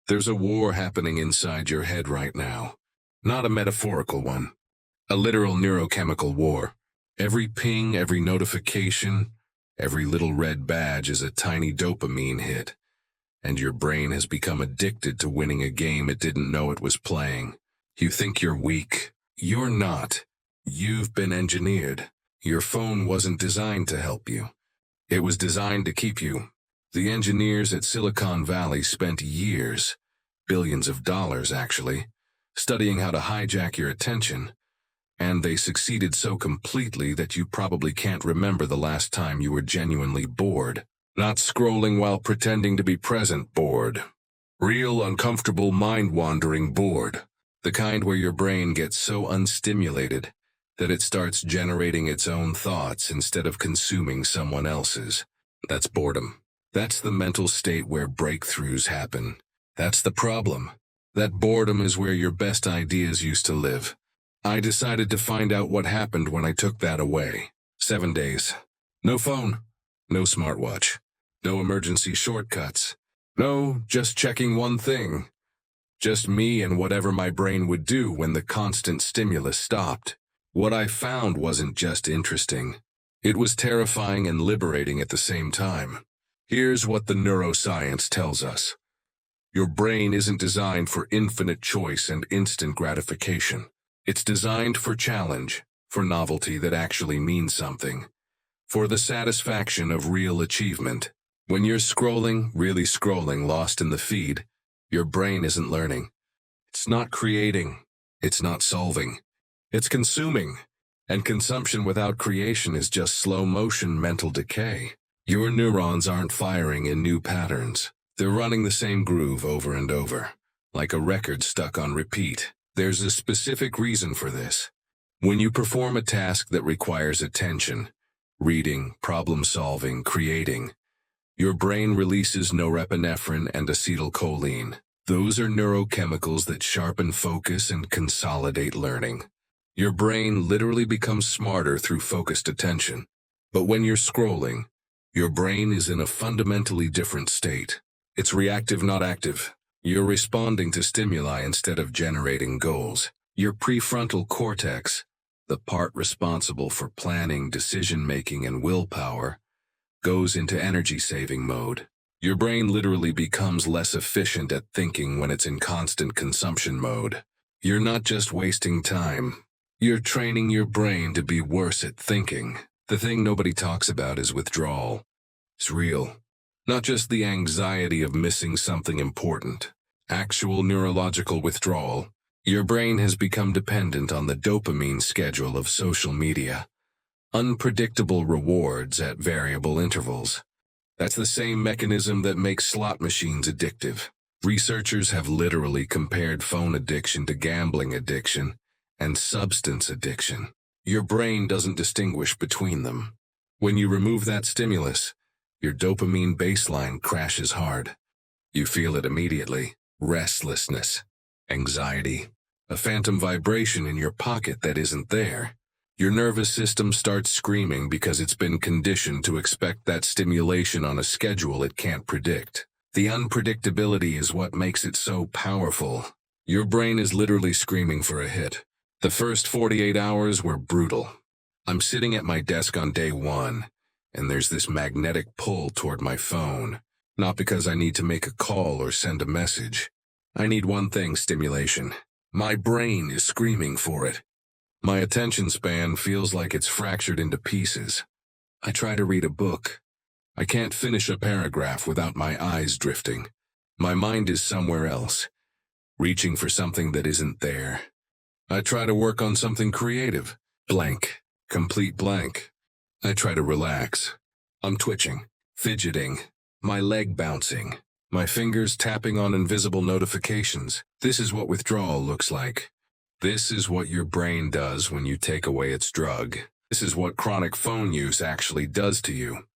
There's a war happening inside your head right now. Not a metaphorical one. A literal neurochemical war. Every ping, every notification, every little red badge is a tiny dopamine hit. And your brain has become addicted to winning a game it didn't know it was playing. You think you're weak. You're not. You've been engineered. Your phone wasn't designed to help you. It was designed to keep you. The engineers at Silicon Valley spent years, billions of dollars actually, studying how to hijack your attention, and they succeeded so completely that you probably can't remember the last time you were genuinely bored. Not scrolling while pretending to be present bored. Real uncomfortable mind-wandering bored. The kind where your brain gets so unstimulated that it starts generating its own thoughts instead of consuming someone else's. That's boredom. That's the mental state where breakthroughs happen. That's the problem. That boredom is where your best ideas used to live. I decided to find out what happened when I took that away. 7 days. No phone. No smartwatch. No emergency shortcuts. No, just checking one thing. Just me and whatever my brain would do when the constant stimulus stopped. What I found wasn't just interesting. It was terrifying and liberating at the same time. Here's what the neuroscience tells us. Your brain isn't designed for infinite choice and instant gratification. It's designed for challenge, for novelty that actually means something, for the satisfaction of real achievement. When you're scrolling, really scrolling, lost in the feed, your brain isn't learning. It's not creating. It's not solving. It's consuming. And consumption without creation is just slow-motion mental decay. Your neurons aren't firing in new patterns. They're running the same groove over and over, like a record stuck on repeat. There's a specific reason for this. When you perform a task that requires attention, reading, problem-solving, creating, your brain releases norepinephrine and acetylcholine. Those are neurochemicals that sharpen focus and consolidate learning. Your brain literally becomes smarter through focused attention. But when you're scrolling, your brain is in a fundamentally different state. It's reactive, not active. You're responding to stimuli instead of generating goals. Your prefrontal cortex, the part responsible for planning, decision-making, and willpower, goes into energy-saving mode. Your brain literally becomes less efficient at thinking when it's in constant consumption mode. You're not just wasting time. You're training your brain to be worse at thinking. The thing nobody talks about is withdrawal. It's real. Not just the anxiety of missing something important. Actual neurological withdrawal. Your brain has become dependent on the dopamine schedule of social media. Unpredictable rewards at variable intervals. That's the same mechanism that makes slot machines addictive. Researchers have literally compared phone addiction to gambling addiction and substance addiction. Your brain doesn't distinguish between them. When you remove that stimulus, your dopamine baseline crashes hard. You feel it immediately. Restlessness, anxiety, a phantom vibration in your pocket that isn't there. Your nervous system starts screaming because it's been conditioned to expect that stimulation on a schedule it can't predict. The unpredictability is what makes it so powerful. Your brain is literally screaming for a hit. The first 48 hours were brutal. I'm sitting at my desk on day 1, and there's this magnetic pull toward my phone. Not because I need to make a call or send a message. I need one thing: stimulation. My brain is screaming for it. My attention span feels like it's fractured into pieces. I try to read a book. I can't finish a paragraph without my eyes drifting. My mind is somewhere else, reaching for something that isn't there. I try to work on something creative. Blank. Complete blank. I try to relax. I'm twitching, fidgeting, my leg bouncing, my fingers tapping on invisible notifications. This is what withdrawal looks like. This is what your brain does when you take away its drug. This is what chronic phone use actually does to you.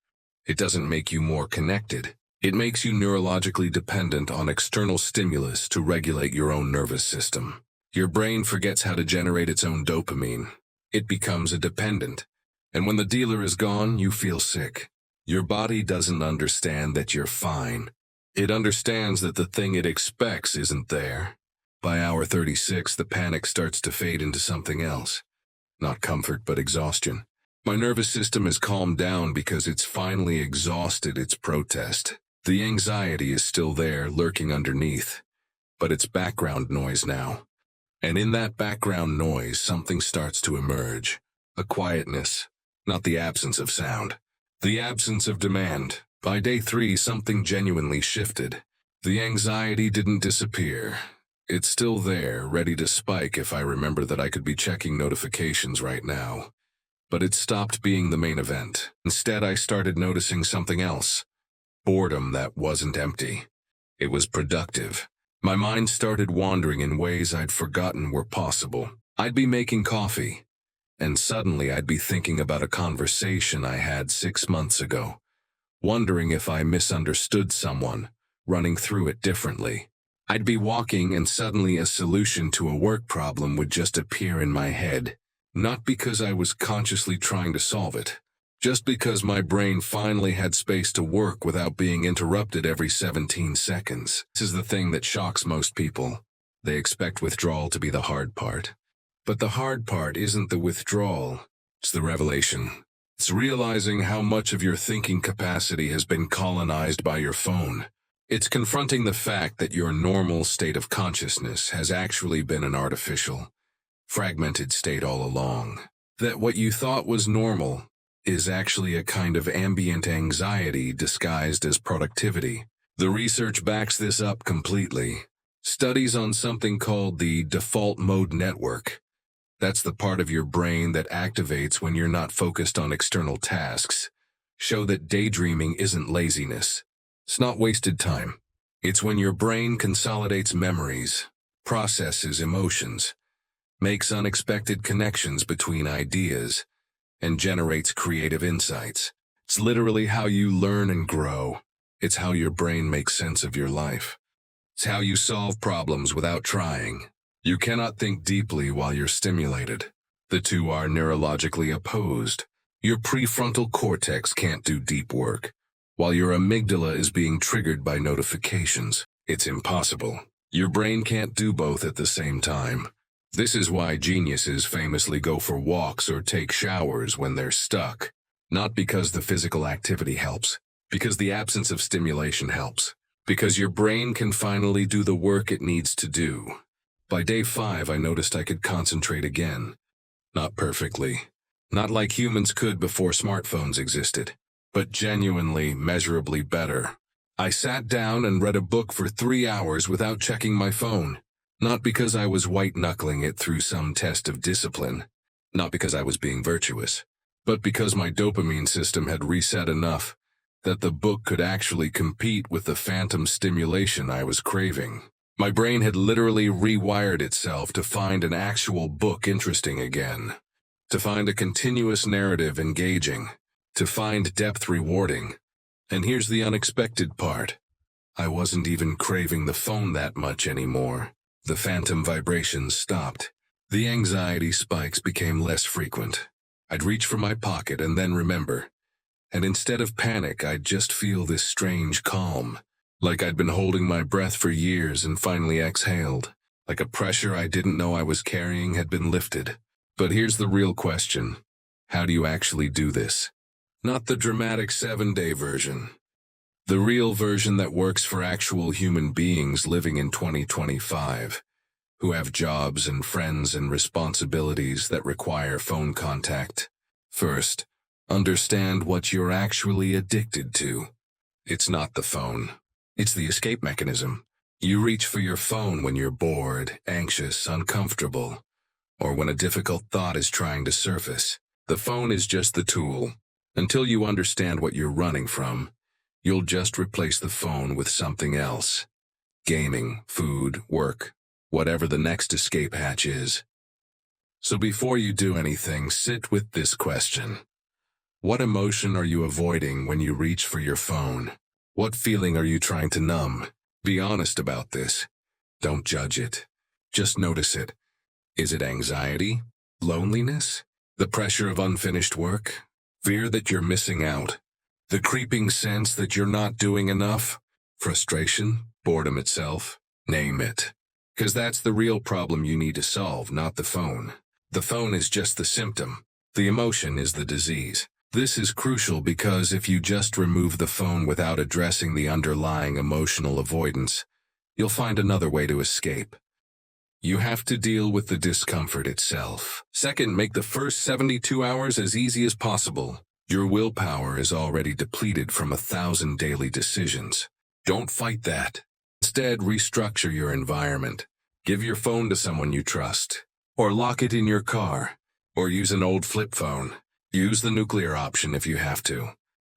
It doesn't make you more connected. It makes you neurologically dependent on external stimulus to regulate your own nervous system. Your brain forgets how to generate its own dopamine. It becomes a dependent. And when the dealer is gone, you feel sick. Your body doesn't understand that you're fine. It understands that the thing it expects isn't there. By hour 36, the panic starts to fade into something else. Not comfort, but exhaustion. My nervous system has calmed down because it's finally exhausted its protest. The anxiety is still there, lurking underneath, but it's background noise now. And in that background noise, something starts to emerge. A quietness, not the absence of sound. The absence of demand. By day 3, something genuinely shifted. The anxiety didn't disappear. It's still there, ready to spike if I remember that I could be checking notifications right now. But it stopped being the main event. Instead, I started noticing something else. Boredom that wasn't empty. It was productive. My mind started wandering in ways I'd forgotten were possible. I'd be making coffee, and suddenly I'd be thinking about a conversation I had 6 months ago, wondering if I misunderstood someone, running through it differently. I'd be walking and suddenly a solution to a work problem would just appear in my head, not because I was consciously trying to solve it, just because my brain finally had space to work without being interrupted every 17 seconds. This is the thing that shocks most people. They expect withdrawal to be the hard part. But the hard part isn't the withdrawal, it's the revelation. It's realizing how much of your thinking capacity has been colonized by your phone. It's confronting the fact that your normal state of consciousness has actually been an artificial, fragmented state all along. That what you thought was normal is actually a kind of ambient anxiety disguised as productivity. The research backs this up completely. Studies on something called the default mode network. That's the part of your brain that activates when you're not focused on external tasks, show that daydreaming isn't laziness. It's not wasted time. It's when your brain consolidates memories, processes emotions, makes unexpected connections between ideas, and generates creative insights. It's literally how you learn and grow. It's how your brain makes sense of your life. It's how you solve problems without trying. You cannot think deeply while you're stimulated. The two are neurologically opposed. Your prefrontal cortex can't do deep work, while your amygdala is being triggered by notifications. It's impossible. Your brain can't do both at the same time. This is why geniuses famously go for walks or take showers when they're stuck. Not because the physical activity helps, because the absence of stimulation helps. Because your brain can finally do the work it needs to do. By day 5, I noticed I could concentrate again. Not perfectly. Not like humans could before smartphones existed. But genuinely, measurably better. I sat down and read a book for 3 hours without checking my phone. Not because I was white-knuckling it through some test of discipline. Not because I was being virtuous. But because my dopamine system had reset enough that the book could actually compete with the phantom stimulation I was craving. My brain had literally rewired itself to find an actual book interesting again. To find a continuous narrative engaging. To find depth rewarding. And here's the unexpected part. I wasn't even craving the phone that much anymore. The phantom vibrations stopped. The anxiety spikes became less frequent. I'd reach for my pocket and then remember. And instead of panic, I'd just feel this strange calm. Like I'd been holding my breath for years and finally exhaled. Like a pressure I didn't know I was carrying had been lifted. But here's the real question. How do you actually do this? Not the dramatic 7-day version. The real version that works for actual human beings living in 2025, who have jobs and friends and responsibilities that require phone contact. First, understand what you're actually addicted to. It's not the phone. It's the escape mechanism. You reach for your phone when you're bored, anxious, uncomfortable, or when a difficult thought is trying to surface. The phone is just the tool. Until you understand what you're running from, you'll just replace the phone with something else. Gaming, food, work, whatever the next escape hatch is. So before you do anything, sit with this question. What emotion are you avoiding when you reach for your phone? What feeling are you trying to numb? Be honest about this. Don't judge it. Just notice it. Is it anxiety? Loneliness? The pressure of unfinished work? Fear that you're missing out? The creeping sense that you're not doing enough? Frustration? Boredom itself? Name it. Because that's the real problem you need to solve, not the phone. The phone is just the symptom. The emotion is the disease. This is crucial because if you just remove the phone without addressing the underlying emotional avoidance, you'll find another way to escape. You have to deal with the discomfort itself. Second, make the first 72 hours as easy as possible. Your willpower is already depleted from 1,000 daily decisions. Don't fight that. Instead, restructure your environment. Give your phone to someone you trust. Or lock it in your car. Or use an old flip phone. Use the nuclear option if you have to.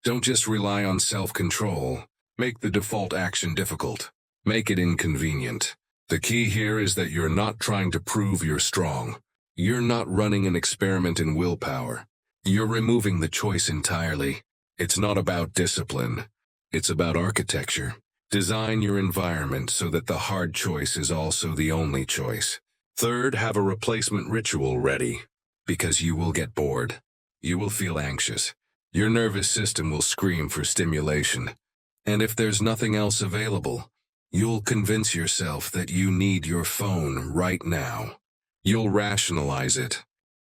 Don't just rely on self-control. Make the default action difficult. Make it inconvenient. The key here is that you're not trying to prove you're strong. You're not running an experiment in willpower. You're removing the choice entirely. It's not about discipline. It's about architecture. Design your environment so that the hard choice is also the only choice. Third, have a replacement ritual ready. Because you will get bored. You will feel anxious. Your nervous system will scream for stimulation. And if there's nothing else available, you'll convince yourself that you need your phone right now. You'll rationalize it.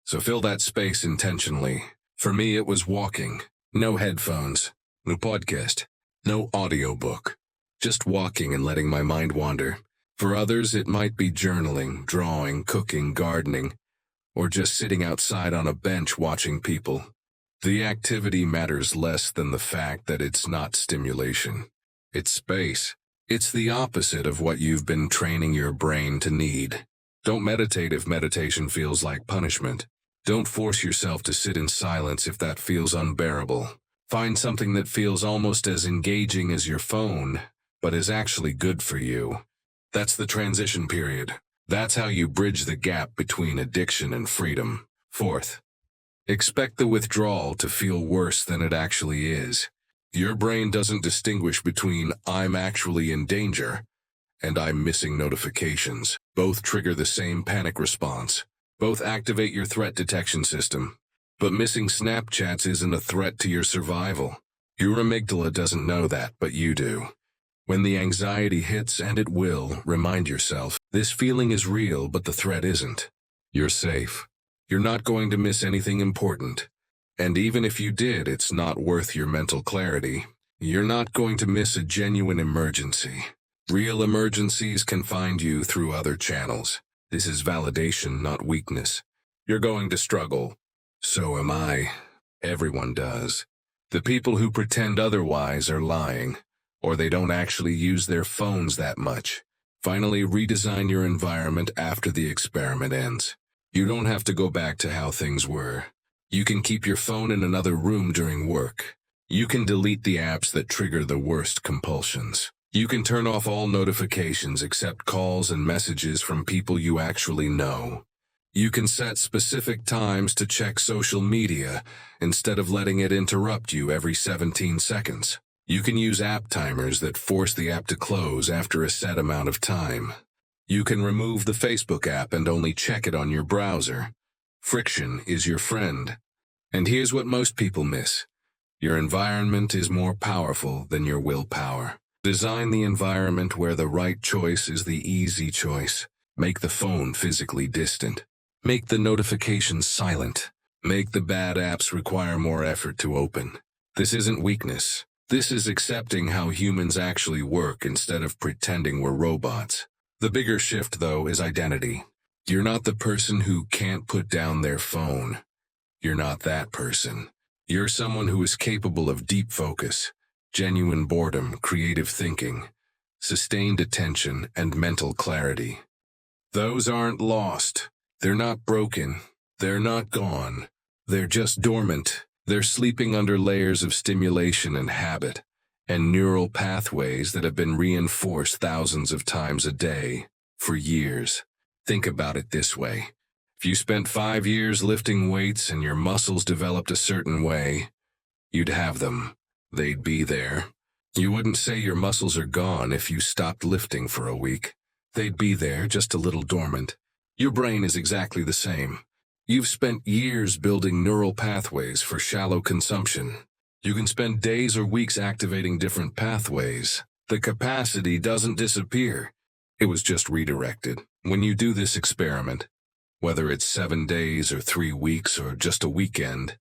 So fill that space intentionally. For me, it was walking. No headphones. No podcast. No audiobook. Just walking and letting my mind wander. For others, it might be journaling, drawing, cooking, gardening, or just sitting outside on a bench watching people. The activity matters less than the fact that it's not stimulation. It's space. It's the opposite of what you've been training your brain to need. Don't meditate if meditation feels like punishment. Don't force yourself to sit in silence if that feels unbearable. Find something that feels almost as engaging as your phone, but is actually good for you. That's the transition period. That's how you bridge the gap between addiction and freedom. Fourth, expect the withdrawal to feel worse than it actually is. Your brain doesn't distinguish between "I'm actually in danger" and "I'm missing notifications." Both trigger the same panic response. Both activate your threat detection system. But missing Snapchats isn't a threat to your survival. Your amygdala doesn't know that, but you do. When the anxiety hits, and it will, remind yourself, this feeling is real, but the threat isn't. You're safe. You're not going to miss anything important. And even if you did, it's not worth your mental clarity. You're not going to miss a genuine emergency. Real emergencies can find you through other channels. This is validation, not weakness. You're going to struggle. So am I. Everyone does. The people who pretend otherwise are lying. Or they don't actually use their phones that much. Finally, redesign your environment after the experiment ends. You don't have to go back to how things were. You can keep your phone in another room during work. You can delete the apps that trigger the worst compulsions. You can turn off all notifications except calls and messages from people you actually know. You can set specific times to check social media instead of letting it interrupt you every 17 seconds. You can use app timers that force the app to close after a set amount of time. You can remove the Facebook app and only check it on your browser. Friction is your friend. And here's what most people miss. Your environment is more powerful than your willpower. Design the environment where the right choice is the easy choice. Make the phone physically distant. Make the notifications silent. Make the bad apps require more effort to open. This isn't weakness. This is accepting how humans actually work instead of pretending we're robots. The bigger shift, though, is identity. You're not the person who can't put down their phone. You're not that person. You're someone who is capable of deep focus, genuine boredom, creative thinking, sustained attention, and mental clarity. Those aren't lost. They're not broken. They're not gone. They're just dormant. They're sleeping under layers of stimulation and habit, and neural pathways that have been reinforced thousands of times a day, for years. Think about it this way. If you spent 5 years lifting weights and your muscles developed a certain way, you'd have them. They'd be there. You wouldn't say your muscles are gone if you stopped lifting for a week. They'd be there, just a little dormant. Your brain is exactly the same. You've spent years building neural pathways for shallow consumption. You can spend days or weeks activating different pathways, The capacity doesn't disappear. It was just redirected. When you do this experiment, whether it's 7 days or 3 weeks or just a weekend,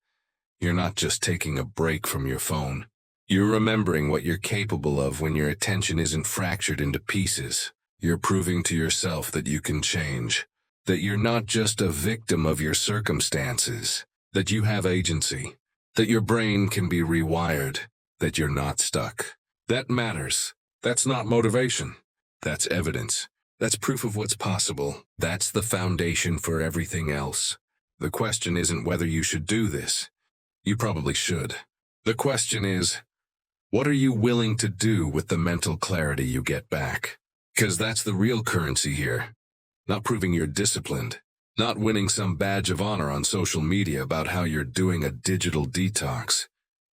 you're not just taking a break from your phone. You're remembering what you're capable of when your attention isn't fractured into pieces. You're proving to yourself that you can change, that you're not just a victim of your circumstances, that you have agency, that your brain can be rewired, that you're not stuck. That matters. That's not motivation. That's evidence. That's proof of what's possible. That's the foundation for everything else. The question isn't whether you should do this. You probably should. The question is, what are you willing to do with the mental clarity you get back? Because that's the real currency here. Not proving you're disciplined. Not winning some badge of honor on social media about how you're doing a digital detox.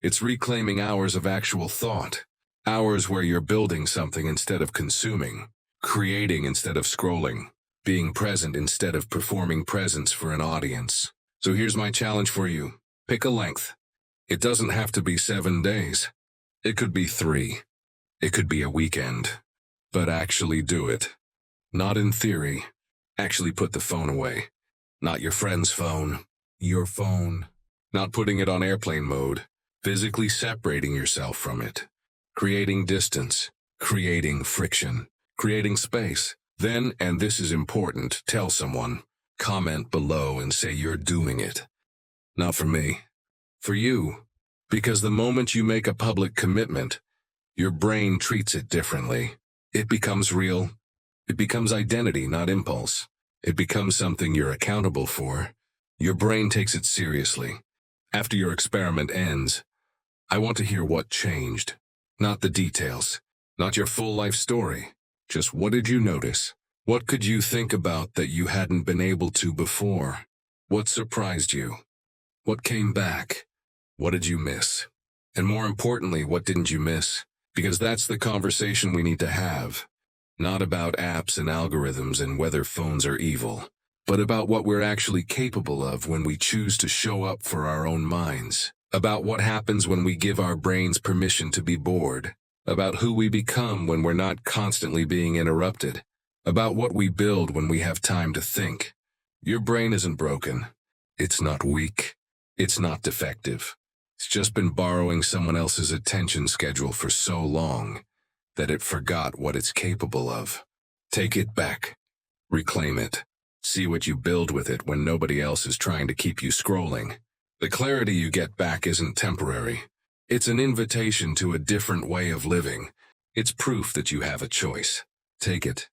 It's reclaiming hours of actual thought. Hours where you're building something instead of consuming. Creating instead of scrolling. Being present instead of performing presence for an audience. So here's my challenge for you. Pick a length. It doesn't have to be 7 days. It could be 3. It could be a weekend. But actually do it. Not in theory. Actually put the phone away. Not your friend's phone. Your phone. Not putting it on airplane mode. Physically separating yourself from it. Creating distance. Creating friction. Creating space. Then, and this is important, tell someone. Comment below and say you're doing it. Not for me. For you. Because the moment you make a public commitment, your brain treats it differently. It becomes real. It becomes identity, not impulse. It becomes something you're accountable for. Your brain takes it seriously. After your experiment ends, I want to hear what changed. Not the details. Not your full life story. Just what did you notice? What could you think about that you hadn't been able to before? What surprised you? What came back? What did you miss? And more importantly, what didn't you miss? Because that's the conversation we need to have. Not about apps and algorithms and whether phones are evil, but about what we're actually capable of when we choose to show up for our own minds. About what happens when we give our brains permission to be bored. About who we become when we're not constantly being interrupted. About what we build when we have time to think. Your brain isn't broken. It's not weak. It's not defective. It's just been borrowing someone else's attention schedule for so long that it forgot what it's capable of. Take it back. Reclaim it. See what you build with it when nobody else is trying to keep you scrolling. The clarity you get back isn't temporary. It's an invitation to a different way of living. It's proof that you have a choice. Take it.